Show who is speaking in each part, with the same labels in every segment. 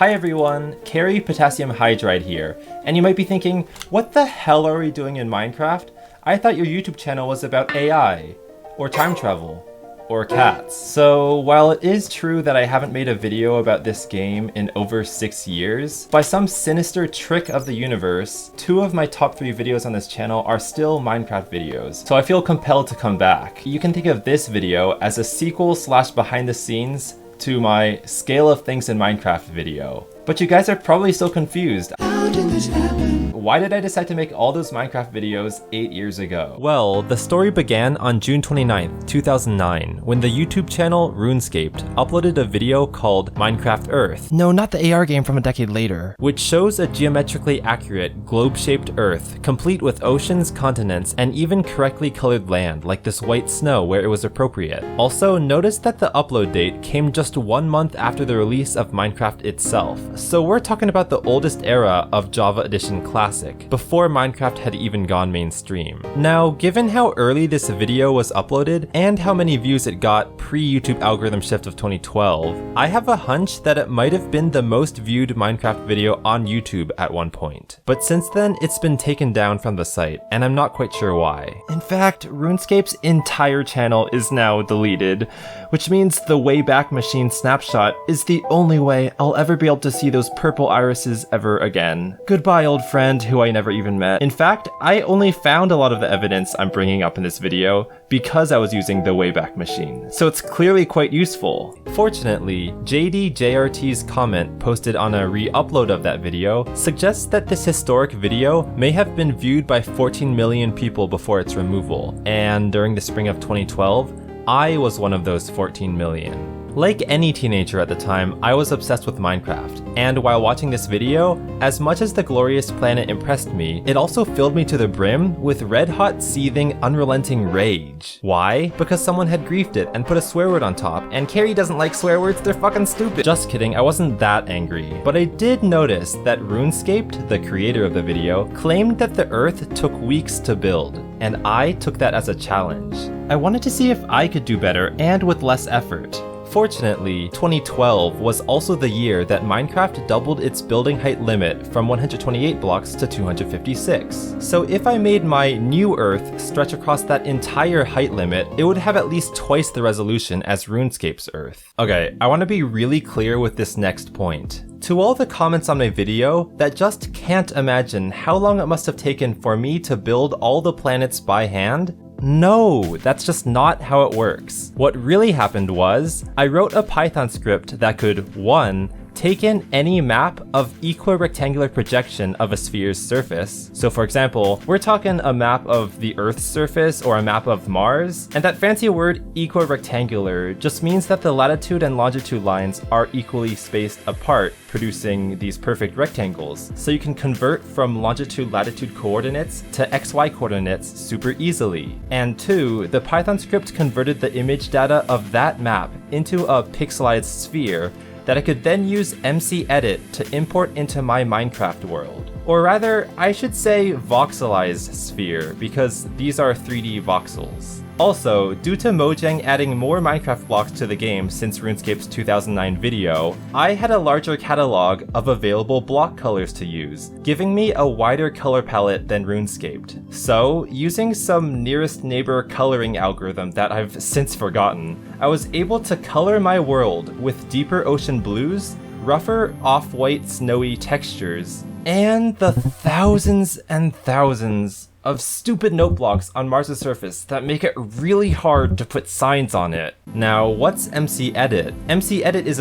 Speaker 1: Hi everyone, Carry Potassium Hydride here, and you might be thinking, what the hell are we doing in Minecraft? I thought your YouTube channel was about AI, or time travel, or cats. So while it is true that I haven't made a video about this game in over 6 years, by some sinister trick of the universe, 2 of my top 3 videos on this channel are still Minecraft videos, so I feel compelled to come back. You can think of this video as a sequel / behind the scenes to my Scale of Things in Minecraft video. But you guys are probably still confused. How did this happen? Why did I decide to make all those Minecraft videos 8 years ago? Well, the story began on June 29th, 2009, when the YouTube channel RuneScaped uploaded a video called Minecraft Earth.
Speaker 2: No, not the AR game from a decade later.
Speaker 1: Which shows a geometrically accurate, globe-shaped Earth, complete with oceans, continents, and even correctly colored land, like this white snow where it was appropriate. Also, notice that the upload date came just 1 month after the release of Minecraft itself. So we're talking about the oldest era of Java Edition Classic, before Minecraft had even gone mainstream. Now, given how early this video was uploaded, and how many views it got pre-YouTube algorithm shift of 2012, I have a hunch that it might have been the most viewed Minecraft video on YouTube at one point. But since then, it's been taken down from the site, and I'm not quite sure why. In fact, RuneScape's entire channel is now deleted, which means the Wayback Machine snapshot is the only way I'll ever be able to see those purple irises ever again. Goodbye, old friend who I never even met. In fact, I only found a lot of the evidence I'm bringing up in this video because I was using the Wayback Machine, so it's clearly quite useful. Fortunately, JDJRT's comment posted on a re-upload of that video suggests that this historic video may have been viewed by 14 million people before its removal, and during the spring of 2012, I was one of those 14 million. Like any teenager at the time, I was obsessed with Minecraft, and while watching this video, as much as the glorious planet impressed me, it also filled me to the brim with red-hot, seething, unrelenting rage. Why? Because someone had griefed it and put a swear word on top, and Carrie doesn't like swear words, they're fucking stupid. Just kidding, I wasn't that angry. But I did notice that RuneScaped, the creator of the video, claimed that the Earth took weeks to build, and I took that as a challenge. I wanted to see if I could do better and with less effort. Fortunately, 2012 was also the year that Minecraft doubled its building height limit from 128 blocks to 256. So if I made my new Earth stretch across that entire height limit, it would have at least twice the resolution as RuneScape's Earth. Okay, I want to be really clear with this next point. To all the comments on my video that just can't imagine how long it must have taken for me to build all the planets by hand, no, that's just not how it works. What really happened was, I wrote a Python script that could 1. Take in any map of equirectangular projection of a sphere's surface. So for example, we're talking a map of the Earth's surface or a map of Mars, and that fancy word equirectangular just means that the latitude and longitude lines are equally spaced apart, producing these perfect rectangles. So you can convert from longitude-latitude coordinates to XY coordinates super easily. And 2, the Python script converted the image data of that map into a pixelized sphere that I could then use MCEdit to import into my Minecraft world. Or rather, I should say voxelized sphere, because these are 3D voxels. Also, due to Mojang adding more Minecraft blocks to the game since RuneScape's 2009 video, I had a larger catalog of available block colors to use, giving me a wider color palette than RuneScaped. So, using some nearest neighbor coloring algorithm that I've since forgotten, I was able to color my world with deeper ocean blues, rougher off-white snowy textures, and the thousands and thousands of stupid note blocks on Mars' surface that make it really hard to put signs on it. Now, what's MCEdit? MCEdit is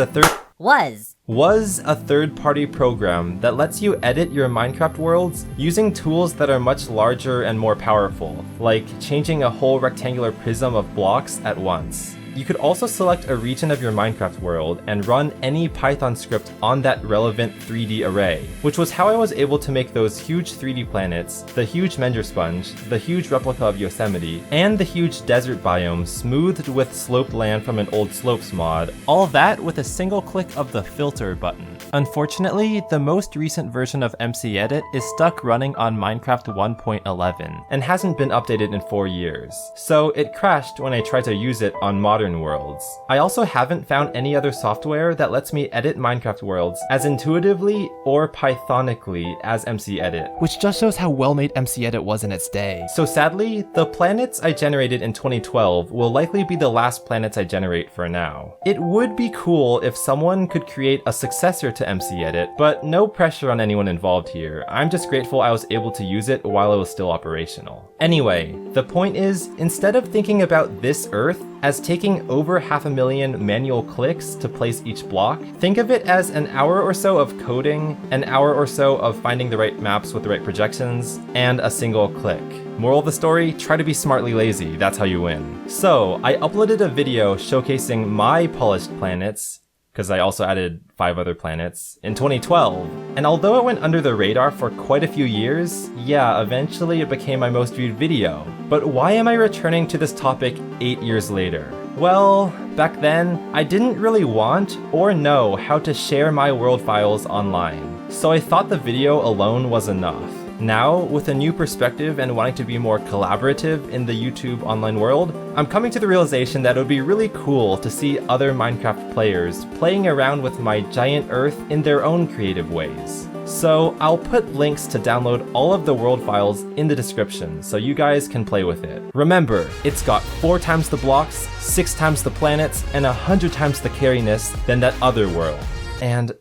Speaker 1: was a third-party program that lets you edit your Minecraft worlds using tools that are much larger and more powerful, like changing a whole rectangular prism of blocks at once. You could also select a region of your Minecraft world and run any Python script on that relevant 3D array, which was how I was able to make those huge 3D planets, the huge Mender Sponge, the huge replica of Yosemite, and the huge desert biome smoothed with sloped land from an old slopes mod, all that with a single click of the filter button. Unfortunately, the most recent version of MCEdit is stuck running on Minecraft 1.11 and hasn't been updated in 4 years, so it crashed when I tried to use it on modern modern worlds. I also haven't found any other software that lets me edit Minecraft worlds as intuitively or Pythonically as MCEdit.
Speaker 2: Which just shows how well made MCEdit was in its day.
Speaker 1: So sadly, the planets I generated in 2012 will likely be the last planets I generate for now. It would be cool if someone could create a successor to MCEdit, but no pressure on anyone involved here. I'm just grateful I was able to use it while it was still operational. Anyway, the point is, instead of thinking about this Earth as taking over 500,000 manual clicks to place each block, think of it as an hour or so of coding, an hour or so of finding the right maps with the right projections, and a single click. Moral of the story, try to be smartly lazy, that's how you win. So, I uploaded a video showcasing my polished planets, because I also added 5 other planets, in 2012. And although it went under the radar for quite a few years, yeah, eventually it became my most viewed video. But why am I returning to this topic 8 years later? Well, back then, I didn't really want or know how to share my world files online, so I thought the video alone was enough. Now, with a new perspective and wanting to be more collaborative in the YouTube online world, I'm coming to the realization that it would be really cool to see other Minecraft players playing around with my giant Earth in their own creative ways. So I'll put links to download all of the world files in the description so you guys can play with it. Remember, it's got 4 times the blocks, 6 times the planets, and 100 times the carryness than that other world. And,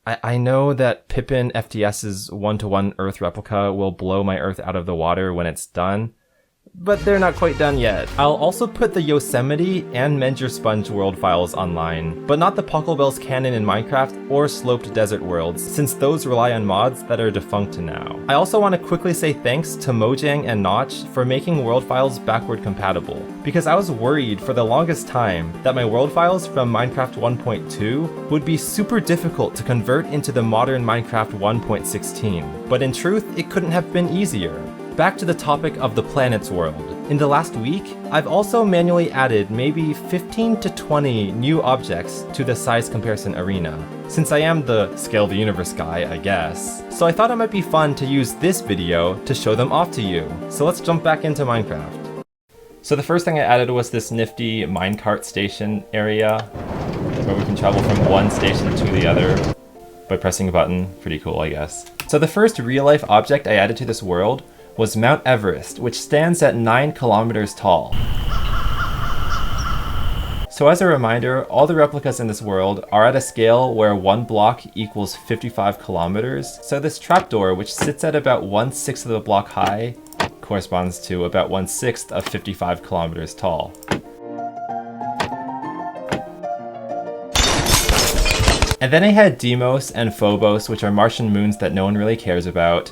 Speaker 1: I know that Pippin FTS's 1-to-1 Earth replica will blow my Earth out of the water when it's done, but they're not quite done yet. I'll also put the Yosemite and Menger Sponge world files online, but not the Pocklebells canon in Minecraft or Sloped Desert worlds, since those rely on mods that are defunct now. I also want to quickly say thanks to Mojang and Notch for making world files backward compatible, because I was worried for the longest time that my world files from Minecraft 1.2 would be super difficult to convert into the modern Minecraft 1.16, but in truth, it couldn't have been easier. Back to the topic of the planets world. In the last week, I've also manually added maybe 15 to 20 new objects to the size comparison arena, since I am the scale of the universe guy, I guess. So I thought it might be fun to use this video to show them off to you. So let's jump back into Minecraft. So the first thing I added was this nifty minecart station area, where we can travel from one station to the other by pressing a button. Pretty cool, I guess. So the first real-life object I added to this world was Mount Everest, which stands at 9 kilometers tall. So as a reminder, all the replicas in this world are at a scale where 1 block equals 55 kilometers, so this trapdoor, which sits at about 1/6 of the block high, corresponds to about 1/6 of 55 kilometers tall. And then I had Deimos and Phobos, which are Martian moons that no one really cares about.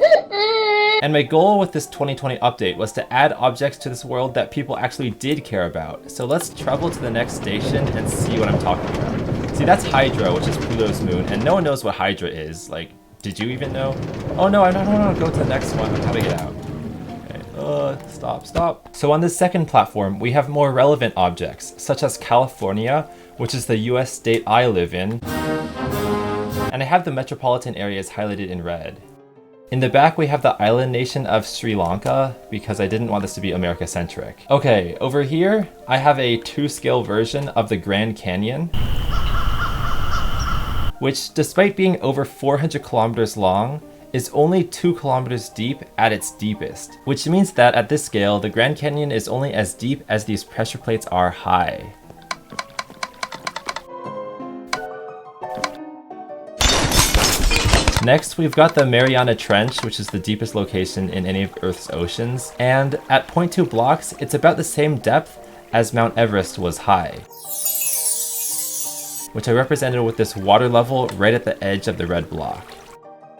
Speaker 1: And my goal with this 2020 update was to add objects to this world that people actually did care about. So let's travel to the next station and see what I'm talking about. See, that's Hydra, which is Pluto's moon, and no one knows what Hydra is. Like, did you even know? Oh no, I don't go to the next one. How to get out? Okay, stop. So on this second platform, we have more relevant objects, such as California, which is the US state I live in, and I have the metropolitan areas highlighted in red. In the back, we have the island nation of Sri Lanka, because I didn't want this to be America-centric. Okay, over here, I have a 2-scale version of the Grand Canyon, which, despite being over 400 kilometers long, is only 2 kilometers deep at its deepest, which means that at this scale, the Grand Canyon is only as deep as these pressure plates are high. Next, we've got the Mariana Trench, which is the deepest location in any of Earth's oceans, and at 0.2 blocks, it's about the same depth as Mount Everest was high, which I represented with this water level right at the edge of the red block.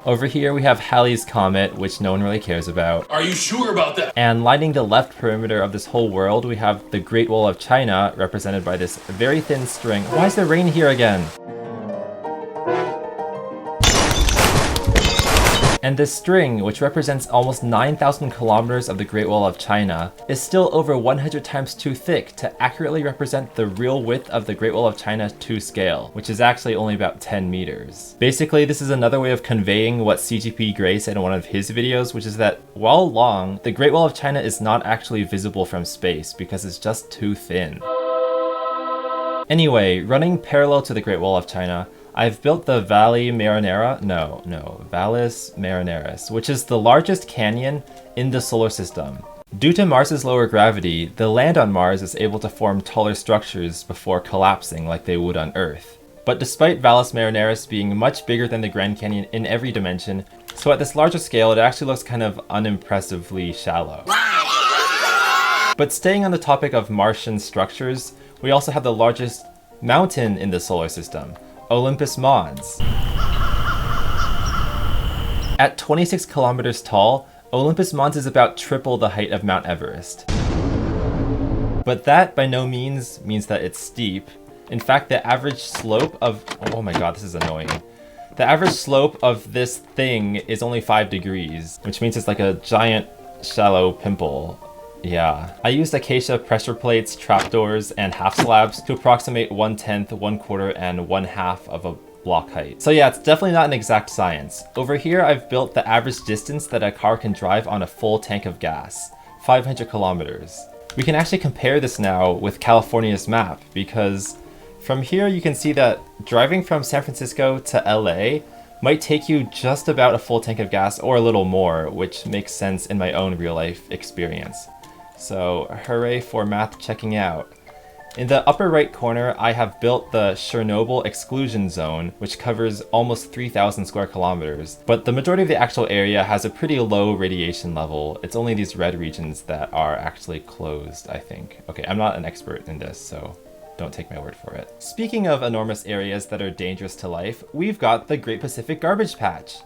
Speaker 1: Over here, we have Halley's Comet, which no one really cares about.
Speaker 3: Are you sure about that?
Speaker 1: And lining the left perimeter of this whole world, we have the Great Wall of China, represented by this very thin string. Why is there rain here again? And this string, which represents almost 9,000 kilometers of the Great Wall of China, is still over 100 times too thick to accurately represent the real width of the Great Wall of China to scale, which is actually only about 10 meters. Basically, this is another way of conveying what CGP Grey said in one of his videos, which is that, while long, the Great Wall of China is not actually visible from space because it's just too thin. Anyway, running parallel to the Great Wall of China, I've built the Vallis Marineris, which is the largest canyon in the solar system. Due to Mars's lower gravity, the land on Mars is able to form taller structures before collapsing like they would on Earth. But despite Vallis Marineris being much bigger than the Grand Canyon in every dimension, so at this larger scale it actually looks kind of unimpressively shallow. But staying on the topic of Martian structures, we also have the largest mountain in the solar system, Olympus Mons. At 26 kilometers tall, Olympus Mons is about triple the height of Mount Everest. But that by no means that it's steep. In fact, the average slope of, oh my god, this is annoying. The average slope of this thing is only 5 degrees, which means it's like a giant shallow pimple. Yeah. I used acacia pressure plates, trapdoors, and half slabs to approximate 1/10, 1/4, and 1/2 of a block height. So yeah, it's definitely not an exact science. Over here, I've built the average distance that a car can drive on a full tank of gas, 500 kilometers. We can actually compare this now with California's map, because from here you can see that driving from San Francisco to LA might take you just about a full tank of gas or a little more, which makes sense in my own real life experience. So hooray for math checking out. In the upper right corner, I have built the Chernobyl exclusion zone, which covers almost 3,000 square kilometers, but the majority of the actual area has a pretty low radiation level. It's only these red regions that are actually closed, I think. Okay, I'm not an expert in this, so don't take my word for it. Speaking of enormous areas that are dangerous to life, we've got the Great Pacific Garbage Patch.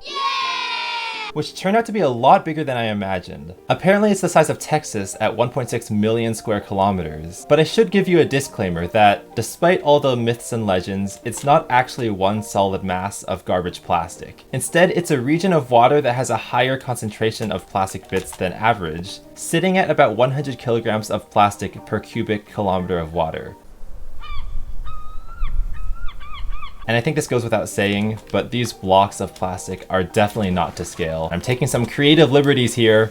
Speaker 1: Which turned out to be a lot bigger than I imagined. Apparently it's the size of Texas at 1.6 million square kilometers. But I should give you a disclaimer that despite all the myths and legends, it's not actually one solid mass of garbage plastic. Instead, it's a region of water that has a higher concentration of plastic bits than average, sitting at about 100 kilograms of plastic per cubic kilometer of water. And I think this goes without saying, but these blocks of plastic are definitely not to scale. I'm taking some creative liberties here.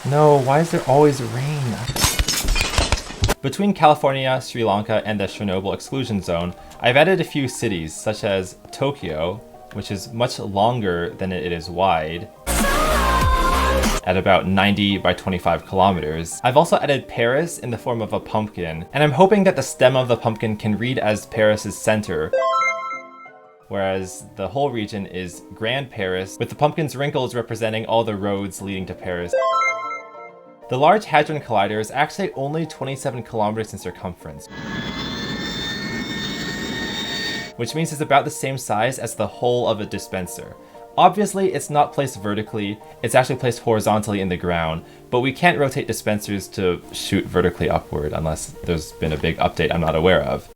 Speaker 1: No, why is there always rain? Between California, Sri Lanka, and the Chernobyl exclusion zone, I've added a few cities, such as Tokyo, which is much longer than it is wide, at about 90 by 25 kilometers. I've also added Paris in the form of a pumpkin, and I'm hoping that the stem of the pumpkin can read as Paris's center, whereas the whole region is Grand Paris, with the pumpkin's wrinkles representing all the roads leading to Paris. The Large Hadron Collider is actually only 27 kilometers in circumference, which means it's about the same size as the whole of a dispenser. Obviously, it's not placed vertically, it's actually placed horizontally in the ground, but we can't rotate dispensers to shoot vertically upward unless there's been a big update I'm not aware of.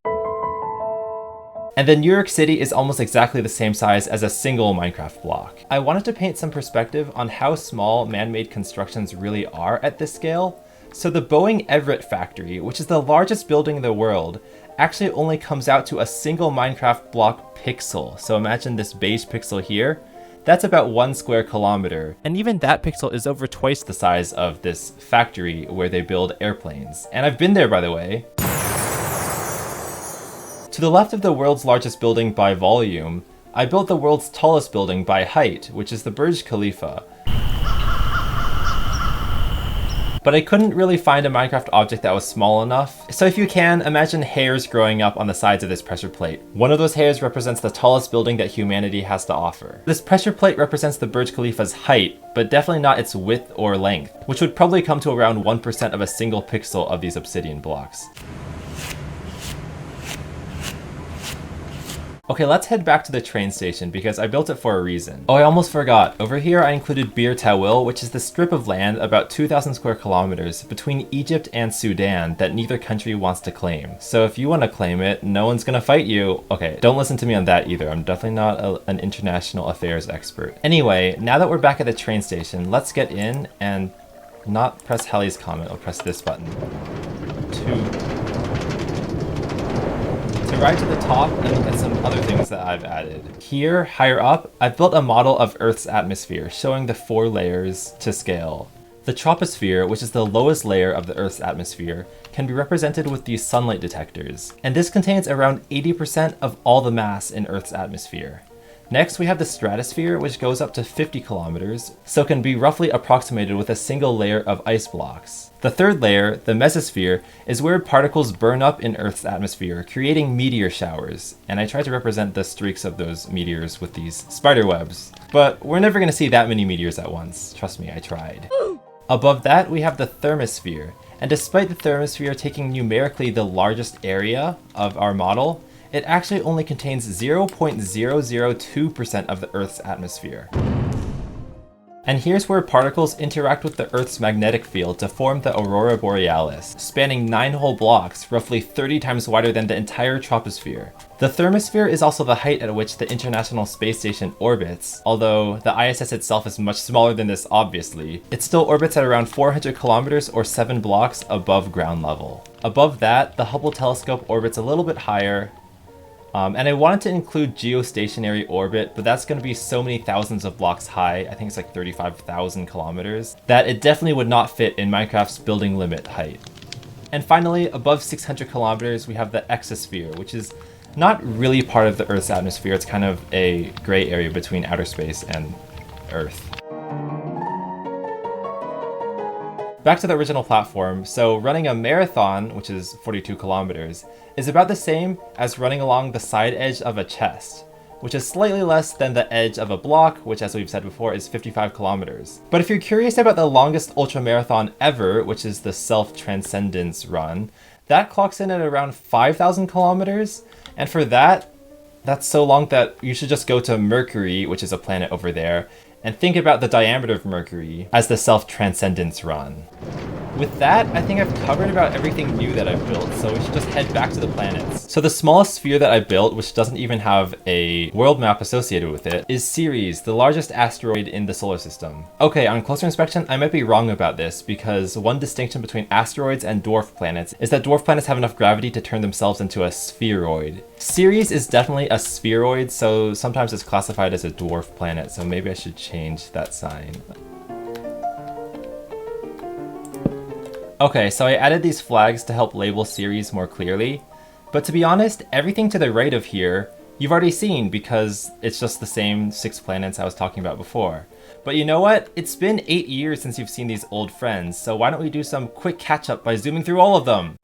Speaker 1: And then New York City is almost exactly the same size as a single Minecraft block. I wanted to paint some perspective on how small man-made constructions really are at this scale. So the Boeing Everett factory, which is the largest building in the world, actually only comes out to a single Minecraft block pixel. So imagine this beige pixel here. That's about 1 square kilometer. And even that pixel is over twice the size of this factory where they build airplanes. And I've been there, by the way. To the left of the world's largest building by volume, I built the world's tallest building by height, which is the Burj Khalifa. But I couldn't really find a Minecraft object that was small enough, so if you can, imagine hairs growing up on the sides of this pressure plate. One of those hairs represents the tallest building that humanity has to offer. This pressure plate represents the Burj Khalifa's height, but definitely not its width or length, which would probably come to around 1% of a single pixel of these obsidian blocks. Okay, let's head back to the train station because I built it for a reason. Oh, I almost forgot. Over here I included Bir Tawil, which is the strip of land about 2,000 square kilometers between Egypt and Sudan that neither country wants to claim. So if you want to claim it, no one's gonna fight you. Okay, don't listen to me on that either. I'm definitely not an international affairs expert. Anyway, now that we're back at the train station, let's get in and not press Hallie's comment. I'll press this button. To ride to the top and look at some other things that I've added. Here, higher up, I've built a model of Earth's atmosphere, showing the 4 layers to scale. The troposphere, which is the lowest layer of the Earth's atmosphere, can be represented with these sunlight detectors, and this contains around 80% of all the mass in Earth's atmosphere. Next, we have the stratosphere, which goes up to 50 kilometers, so can be roughly approximated with a single layer of ice blocks. The third layer, the mesosphere, is where particles burn up in Earth's atmosphere, creating meteor showers, and I try to represent the streaks of those meteors with these spider webs. But we're never going to see that many meteors at once. Trust me, I tried. Above that, we have the thermosphere, and despite the thermosphere taking numerically the largest area of our model, it actually only contains 0.002% of the Earth's atmosphere. And here's where particles interact with the Earth's magnetic field to form the aurora borealis, spanning 9 whole blocks, roughly 30 times wider than the entire troposphere. The thermosphere is also the height at which the International Space Station orbits, although the ISS itself is much smaller than this obviously. It still orbits at around 400 kilometers or 7 blocks above ground level. Above that, the Hubble telescope orbits a little bit higher, and I wanted to include geostationary orbit, but that's going to be so many thousands of blocks high, I think it's like 35,000 kilometers, that it definitely would not fit in Minecraft's building limit height. And finally, above 600 kilometers, we have the exosphere, which is not really part of the Earth's atmosphere. It's kind of a gray area between outer space and Earth. Back to the original platform, so running a marathon, which is 42 kilometers, is about the same as running along the side edge of a chest, which is slightly less than the edge of a block, which as we've said before is 55 kilometers. But if you're curious about the longest ultramarathon ever, which is the Self-Transcendence run, that clocks in at around 5,000 kilometers, and for that, that's so long that you should just go to Mercury, which is a planet over there, and think about the diameter of Mercury as the Self-Transcendence run. With that, I think I've covered about everything new that I've built, so we should just head back to the planets. So the smallest sphere that I built, which doesn't even have a world map associated with it, is Ceres, the largest asteroid in the solar system. Okay, on closer inspection, I might be wrong about this, because one distinction between asteroids and dwarf planets is that dwarf planets have enough gravity to turn themselves into a spheroid. Ceres is definitely a spheroid, so sometimes it's classified as a dwarf planet, so maybe I should change that sign. Okay, so I added these flags to help label Ceres more clearly, but to be honest, everything to the right of here, you've already seen because it's just the same 6 planets I was talking about before. But you know what? It's been 8 years since you've seen these old friends, so why don't we do some quick catch up by zooming through all of them?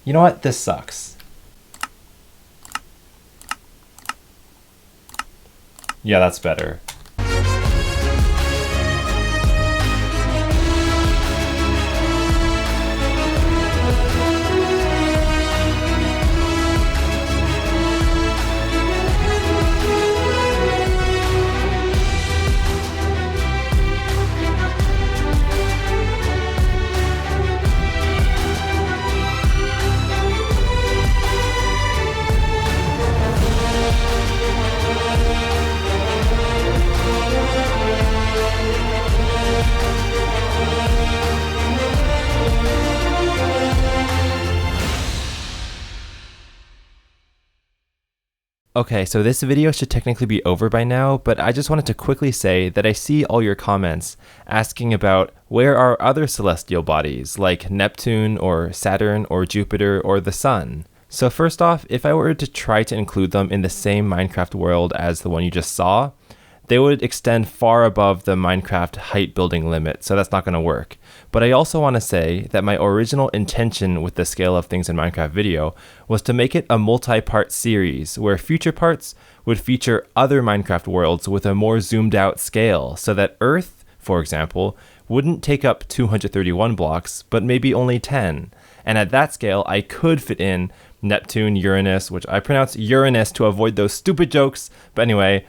Speaker 1: You know what? This sucks. Yeah, that's better. Okay, so this video should technically be over by now, but I just wanted to quickly say that I see all your comments asking about where are other celestial bodies like Neptune or Saturn or Jupiter or the Sun. So first off, if I were to try to include them in the same Minecraft world as the one you just saw, they would extend far above the Minecraft height building limit, so that's not going to work. But I also want to say that my original intention with the Scale of Things in Minecraft video was to make it a multi-part series where future parts would feature other Minecraft worlds with a more zoomed out scale, so that Earth, for example, wouldn't take up 231 blocks, but maybe only 10. And at that scale, I could fit in Neptune, Uranus, which I pronounce Uranus to avoid those stupid jokes, but anyway,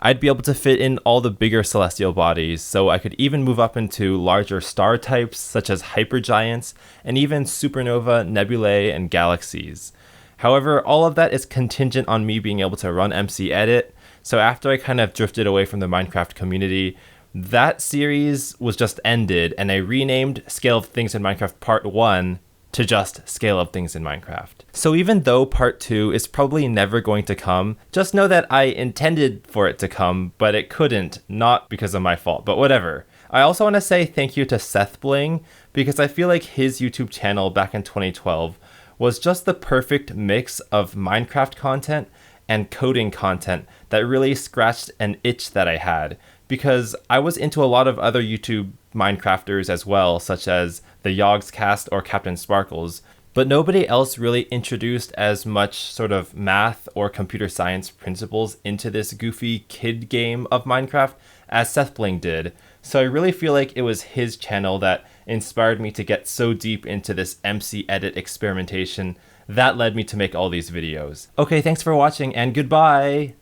Speaker 1: I'd be able to fit in all the bigger celestial bodies, so I could even move up into larger star types such as hypergiants and even supernova, nebulae, and galaxies. However, all of that is contingent on me being able to run MC Edit, so after I kind of drifted away from the Minecraft community, that series was just ended and I renamed Scale of Things in Minecraft Part 1 to just Scale of Things in Minecraft. So even though part 2 is probably never going to come, just know that I intended for it to come, but it couldn't, not because of my fault, but whatever. I also want to say thank you to Seth Bling, because I feel like his YouTube channel back in 2012 was just the perfect mix of Minecraft content and coding content that really scratched an itch that I had, because I was into a lot of other YouTube Minecrafters as well, such as the Yogscast or Captain Sparkles, but nobody else really introduced as much sort of math or computer science principles into this goofy kid game of Minecraft as Seth Bling did. So I really feel like it was his channel that inspired me to get so deep into this MC Edit experimentation that led me to make all these videos. Okay, thanks for watching and goodbye!